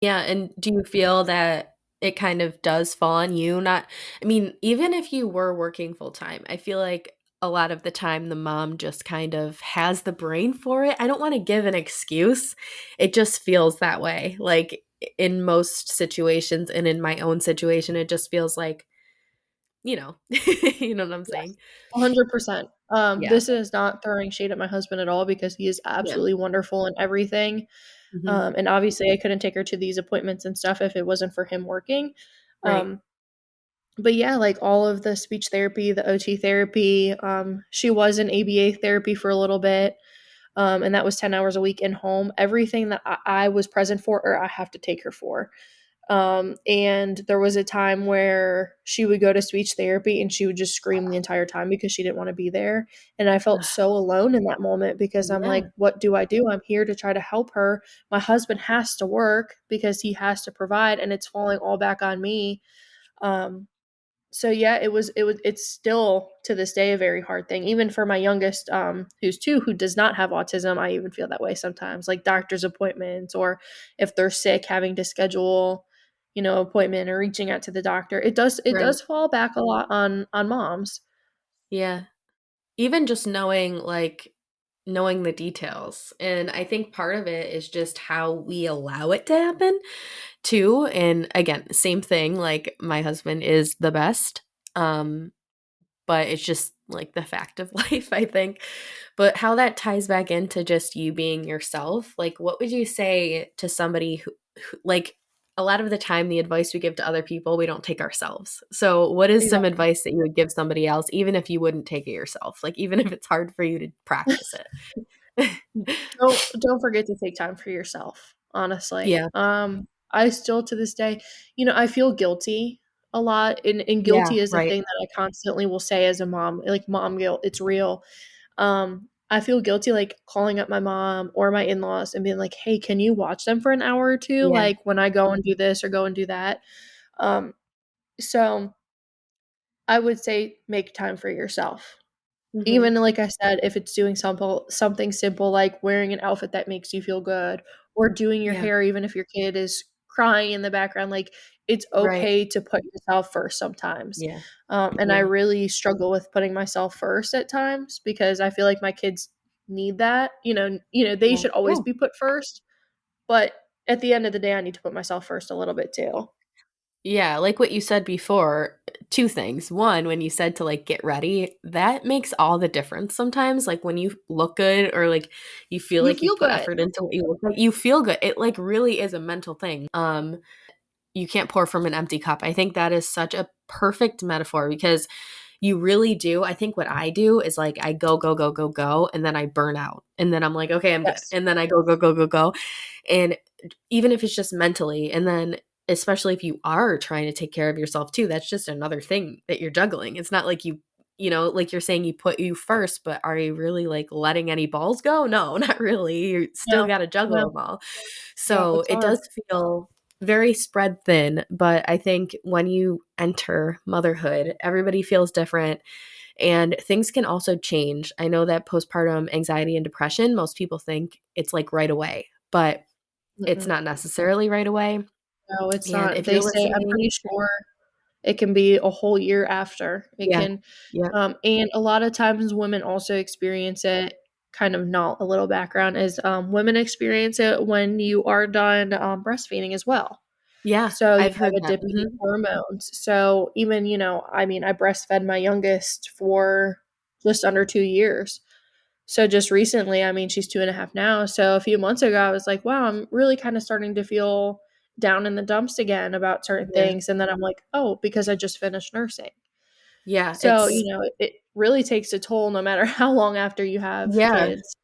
Yeah, and do you feel that it kind of does fall on you? Not I mean, even if you were working full time, I feel like a lot of the time the mom just kind of has the brain for it. I don't want to give an excuse. It just feels that way. Like in most situations and in my own situation, it just feels like, you know, you know what I'm Yes, saying? 100%. Yeah. This is not throwing shade at my husband at all because he is Yeah. absolutely wonderful in everything. Mhm. And obviously, I couldn't take her to these appointments and stuff if it wasn't for him working. Right. Um, but yeah, like all of the speech therapy, the OT therapy, she was in ABA therapy for a little bit. And that was 10 hours a week in home. Everything that I was present for, or I have to take her for. And there was a time where she would go to speech therapy and she would just scream the entire time because she didn't want to be there. And I felt so alone in that moment because I'm Yeah. like, what do I do? I'm here to try to help her. My husband has to work because he has to provide, and it's falling all back on me. Um, so yeah, it's still to this day a very hard thing. Even for my youngest, who's 2, who does not have autism, I even feel that way sometimes, like doctor's appointments, or if they're sick, having to schedule, appointment or reaching out to the doctor. Right. It does fall back a lot on moms. Yeah. Even just knowing, like knowing the details, and I think part of it is just how we allow it to happen too, and again, same thing, like, my husband is the best, um, but it's just, like, the fact of life, I think, but how that ties back into just you being yourself, like, what would you say to somebody who like, a lot of the time, the advice we give to other people, we don't take ourselves. So, what is some Exactly. advice that you would give somebody else, even if you wouldn't take it yourself? Like, even if it's hard for you to practice it? Don't forget to take time for yourself, honestly. Yeah. I still to this day, I feel guilty a lot, and Yeah, guilty is a right. thing that I constantly will say as a mom, like mom guilt, it's real. I feel guilty like calling up my mom or my in-laws and being like, "Hey, can you watch them for an hour or two? Yeah. Like when I go and do this or go and do that." Um, so I would say make time for yourself. Mhm. Even like I said, if it's doing something simple like wearing an outfit that makes you feel good or doing your Yeah. hair even if your kid is crying in the background, like, it's Right. okay to put yourself first sometimes. Yeah. And I Yeah. really struggle with putting myself first at times because I feel like my kids need that. They Yeah. should always Yeah. be put first, but at the end of the day, I need to put myself first a little bit too. Yeah, like what you said before, 2 things. 1, when you said to, like, get ready, that makes all the difference sometimes, like, when you look good or, like, you feel You like you feel put good. effort into what you look like, you feel good. It, like, really is a mental thing. You can't pour from an empty cup. I think that is such a perfect metaphor because you really do. I think what I do is, like, I go, go, go, go, go, and then I burn out, and then I'm like, "Okay, I'm good," Yes. and then I go, go, go, go, go, and even if it's just mentally, and then especially if you are trying to take care of yourself too, that's just another thing that you're juggling. It's not like like you're saying you put you first, but are you really, like, letting any balls go? No, not really. You still No. gotta juggle No. them all. Yep, So, it's it hard. does feel very spread thin, but I think when you enter motherhood, everybody feels different and things can also change. I know that postpartum anxiety and depression, most people think it's like right away, but it's Mm-mm. not necessarily right away. No, it's And not. if They you're say I'm listening, pretty sure it can be a whole year after. It yeah, can, yeah, and a lot of times women also experience it. Kind of not a little background is women experience it when you are done breastfeeding as well. yeah, So you I've have heard a that. dip in your Mhm. hormones. So even I mean, I breastfed my youngest for just under 2 years. So just recently, I mean, she's 2.5 now. So a few months ago, I was like, wow, I'm really kind of starting to feel down in the dumps again about certain Yeah, things. And then I'm like, oh, because I just finished nursing. yeah, So, it's it really takes a toll no matter how long after you have yeah. kids.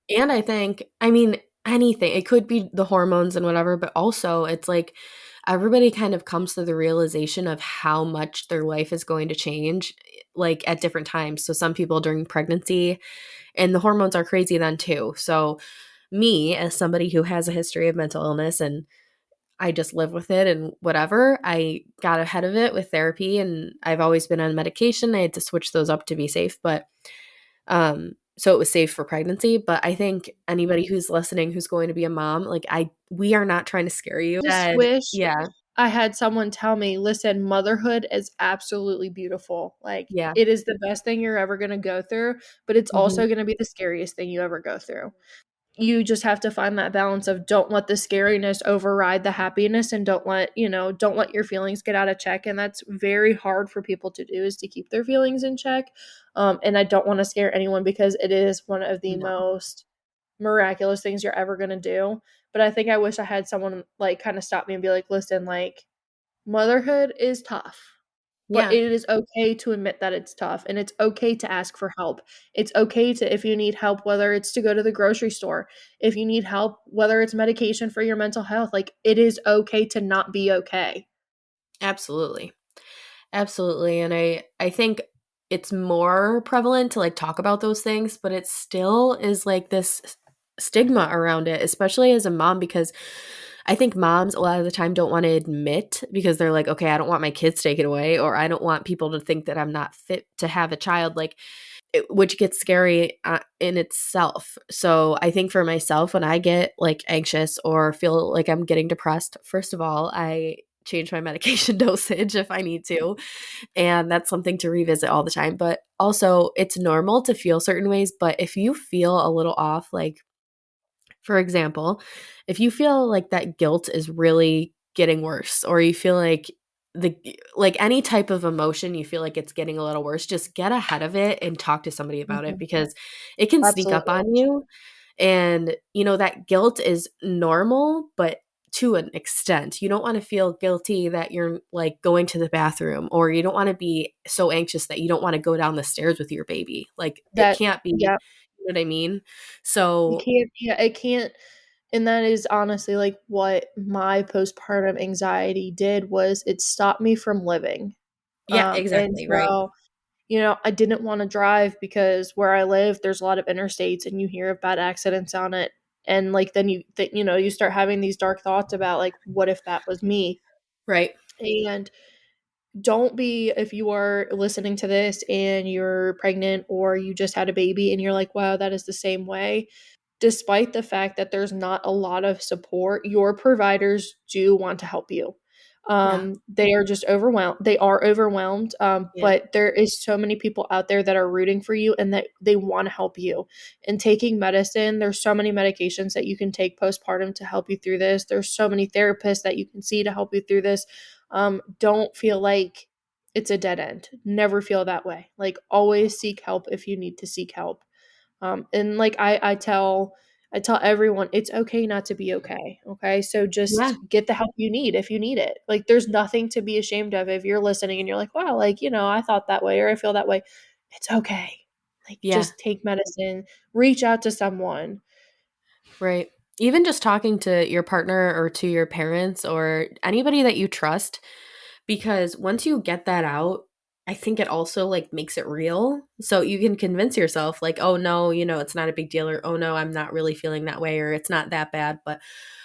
And I think, I mean, anything. It could be the hormones and whatever, but also it's like everybody kind of comes to the realization of how much their life is going to change, like at different times. So some people during pregnancy, and the hormones are crazy then too. So me, as somebody who has a history of mental illness and I just live with it and whatever, I got ahead of it with therapy and I've always been on medication. I had to switch those up to be safe, but so it was safe for pregnancy. But I think anybody who's listening who's going to be a mom, like we are not trying to scare you. Just And wish yeah, I had someone tell me, "Listen, motherhood is absolutely beautiful. Like, yeah, it is the best thing you're ever gonna go through, but it's hmm also gonna be the scariest thing you ever go through." You just have to find that balance of don't let the scariness override the happiness and don't let your feelings get out of check. And that's very hard for people to do, is to keep their feelings in check. And I don't want to scare anyone because it is one of the no, most miraculous things you're ever going to do. But I think I wish I had someone like kind of stop me and be like, listen, like motherhood is tough, but yeah, it is okay to admit that it's tough, and it's okay to ask for help. It's okay to, if you need help, whether it's to go to the grocery store, if you need help, whether it's medication for your mental health, like it is okay to not be okay. absolutely. Absolutely. And I think it's more prevalent to like talk about those things, but it still is like this stigma around it, especially as a mom, because I think moms a lot of the time don't want to admit because they're like, okay, I don't want my kids taken away, or I don't want people to think that I'm not fit to have a child. Like, which gets scary in itself. So I think for myself, when I get like anxious or feel like I'm getting depressed, first of all, I change my medication dosage if I need to. And that's something to revisit all the time. But also, it's normal to feel certain ways. But if you feel a little off, like for example, if you feel like that guilt is really getting worse, or you feel like the like any type of emotion you feel like it's getting a little worse, just get ahead of it and talk to somebody about it Mhm. because it can sneak up Absolutely. on you. And that guilt is normal, but to an extent. You don't want to feel guilty that you're like going to the bathroom, or you don't want to be so anxious that you don't want to go down the stairs with your baby. Like it That can't be, yeah, you know what I mean? you So, can't yeah, it can't. And that is honestly like what my postpartum anxiety did, was it stopped me from living. yeah, And exactly, right. so I didn't wanna drive because where I live, there's a lot of interstates and you hear of bad accidents on it, and, like, then you start having these dark thoughts about, like, what if that was me? Right. And don't be, if you are listening to this and you're pregnant or you just had a baby and you're like, "Wow, that is the same way." Despite the fact that there's not a lot of support, your providers do want to help you. Yeah. They are just overwhelmed. They are overwhelmed, Yeah. but there is so many people out there that are rooting for you and that they want to help you. And taking medicine, there's so many medications that you can take postpartum to help you through this. There's so many therapists that you can see to help you through this. Don't feel like it's a dead end. Never feel that way. Like always seek help if you need to seek help. And like I tell everyone it's okay not to be okay. Okay. So Yeah. just get the help you need if you need it. Like there's nothing to be ashamed of if you're listening and you're like, wow, like, I thought that way or I feel that way. It's okay. Like Yeah. just take medicine, reach out to someone. Right. Even just talking to your partner or to your parents or anybody that you trust, because once you get that out, I think it also like makes it real. So you can convince yourself like, "Oh no, it's not a big deal," or "Oh no, I'm not really feeling that way," or "It's not that bad." But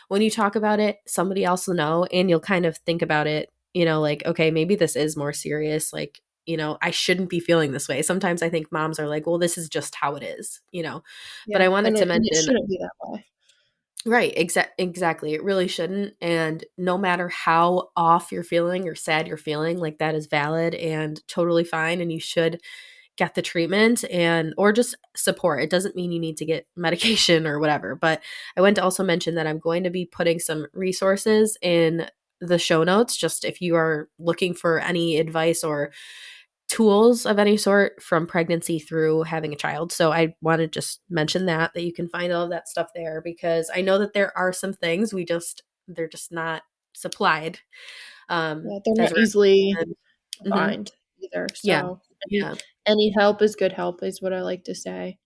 when you talk about it, somebody else will know and you'll kind of think about it, like, "Okay, maybe this is more serious." Like, I shouldn't be feeling this way. Sometimes I think moms are like, "Well, this is just how it is." But Yeah. I wanted And to it mention. shouldn't be that way. Right, exactly. It really shouldn't. And no matter how off you're feeling or sad you're feeling, like that is valid and totally fine. And you should get the treatment or just support. It doesn't mean you need to get medication or whatever. But I want to also mention that I'm going to be putting some resources in the show notes, just if you are looking for any advice or tools of any sort from pregnancy through having a child. So I want to just mention that you can find all of that stuff there, because I know that there are some things they're just not supplied Yeah, they're as not a easily Mhm. find either. Yeah. So any Yeah. any help is good help is what I like to say.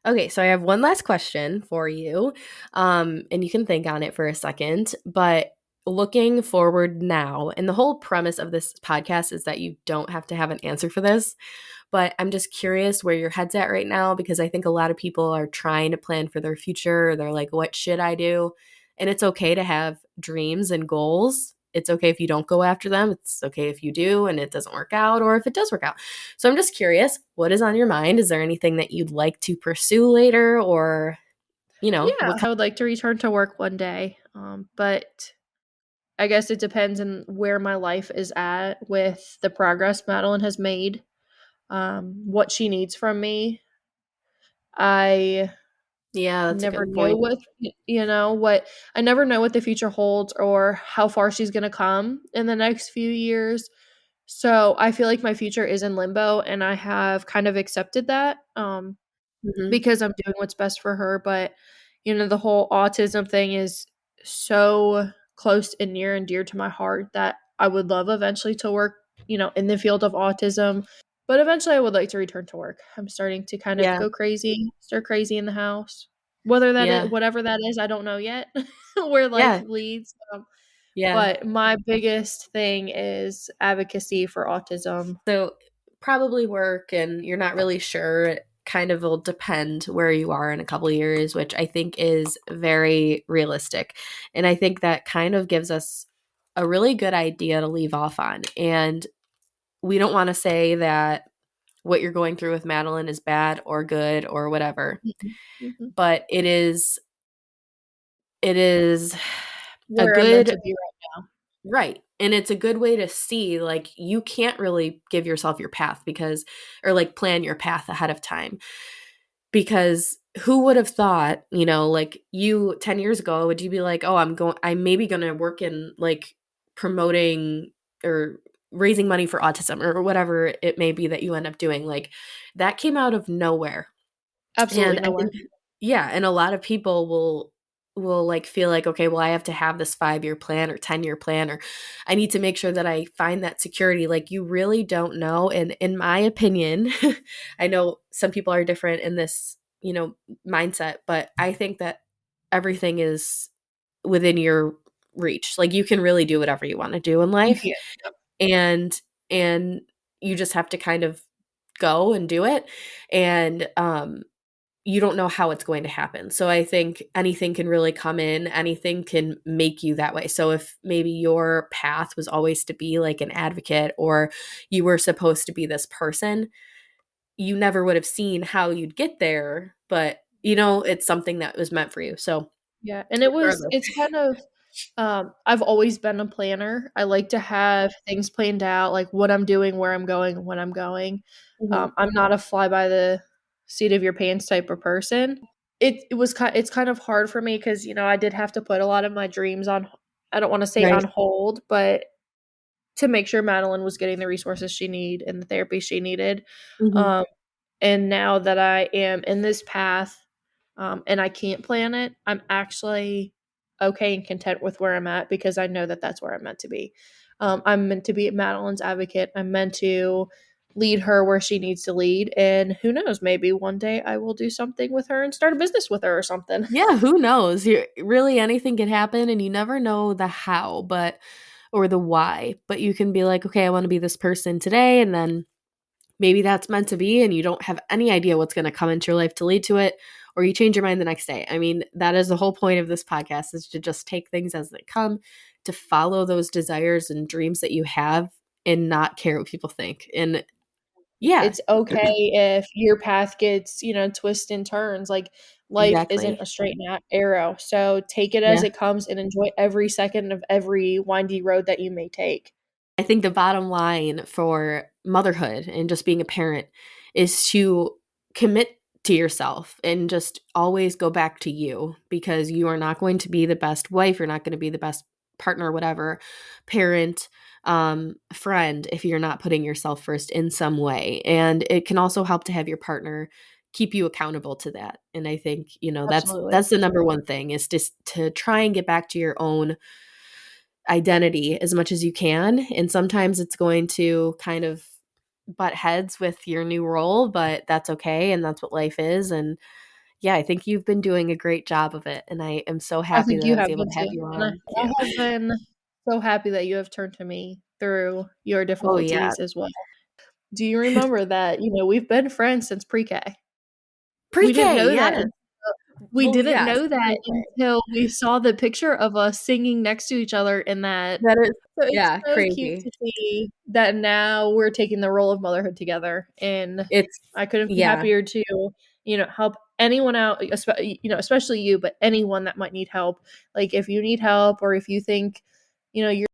Okay, so I have one last question for you. And you can think on it for a second, but looking forward now, and the whole premise of this podcast is that you don't have to have an answer for this. But I'm just curious where your head's at right now, because I think a lot of people are trying to plan for their future. They're like, what should I do? And it's okay to have dreams and goals. it's okay if you don't go after them. It's okay if you do and it doesn't work out, or if it does work out. So I'm just curious, what is on your mind? Is there anything that you'd like to pursue later, or, Yeah, what I would like to return to work one day, but I guess it depends on where my life is at with the progress Madeline has made, what she needs from me. I Yeah, that's a never good know point. what what I never know what the future holds or how far she's going to come in the next few years. So I feel like my future is in limbo, and I have kind of accepted that. Mhm. Because I'm doing what's best for her. But, the whole autism thing is so close and near and dear to my heart that I would love eventually to work, in the field of autism. But eventually I would like to return to work. I'm starting to kind of Yeah. go crazy, stir crazy in the house. Whether that is Yeah. whatever that is, I don't know yet where life Yeah. leads. Yeah. But my biggest thing is advocacy for autism. So probably work, and you're not really sure. It kind of will depend where you are in a couple of years, which I think is very realistic. And I think that kind of gives us a really good idea to leave off on. And we don't want to say that what you're going through with Madeline is bad or good or whatever, Mhm. Mhm. but it is a Where I'm meant good to be right now. right. And it's a good way to see, like, you can't really give yourself your path because, or like plan your path ahead of time, because who would have thought, like, you 10 years ago, would you be like, oh, I'm maybe going to work in like promoting or raising money for autism or whatever it may be that you end up doing? Like, that came out of nowhere. Absolutely And I nowhere. think, yeah, and a lot of people will like feel like, okay, well, I have to have this 5-year plan or 10-year plan, or I need to make sure that I find that security. Like, you really don't know. And in my opinion, I know some people are different in this, mindset, but I think that everything is within your reach. Like, you can really do whatever you want to do in You life. can't. Yep. And you just have to kind of go and do it. And you don't know how it's going to happen. So I think anything can really come in, anything can make you that way. So if maybe your path was always to be like an advocate, or you were supposed to be this person, you never would have seen how you'd get there, but it's something that was meant for you. So Yeah, and regardless. it's kind of I've always been a planner. I like to have things planned out, like what I'm doing, where I'm going, when I'm going. Mhm. I'm not a fly by the seat of your pants type of person. It's kind of hard for me because I did have to put a lot of my dreams on. I don't want to say on Right. hold, but to make sure Madeline was getting the resources she needed and the therapy she needed. Mhm. Um, and now that I am in this path, and I can't plan it, I'm actually okay and content with where I'm at because I know that that's where I'm meant to be. I'm meant to be Madeline's advocate. I'm meant to lead her where she needs to lead. And who knows, maybe one day I will do something with her and start a business with her or something. Yeah, who knows? Really, anything can happen, and you never know the how, but or the why. But you can be like, okay, I want to be this person today, and then maybe that's meant to be, and you don't have any idea what's going to come into your life to lead to it, or you change your mind the next day. I mean, that is the whole point of this podcast, is to just take things as they come, to follow those desires and dreams that you have, and not care what people think. And yeah. It's okay if your path gets, twists and turns. Like life isn't Exactly. a straight arrow. So take it as Yeah. it comes and enjoy every second of every windy road that you may take. I think the bottom line for motherhood and just being a parent is to commit to yourself and just always go back to you, because you are not going to be the best wife. You're not going to be the best partner, whatever, parent, friend, if you're not putting yourself first in some way. And it can also help to have your partner keep you accountable to that. And I think, Absolutely. that's the number one thing, is just to try and get back to your own identity as much as you can. And sometimes it's going to kind of butt heads with your new role, but that's okay. And that's what life is. And yeah, I think you've been doing a great job of it. And I am so I happy think that I you was have able been to have too. you And on. I Yeah. have been so happy that you have turned to me through your Oh, yeah. difficulties as well. Do you remember that, we've been friends since pre K? Pre We didn't K. know that Yes. We Well, didn't yes, know that same thing. until we saw the picture of us singing next to each other in that. That is So it's yeah, so cute crazy. to see that now we're taking the role of motherhood together, and It's I couldn't be yeah. happier to, help anyone out, especially you, but anyone that might need help. Like, if you need help or if you think, you're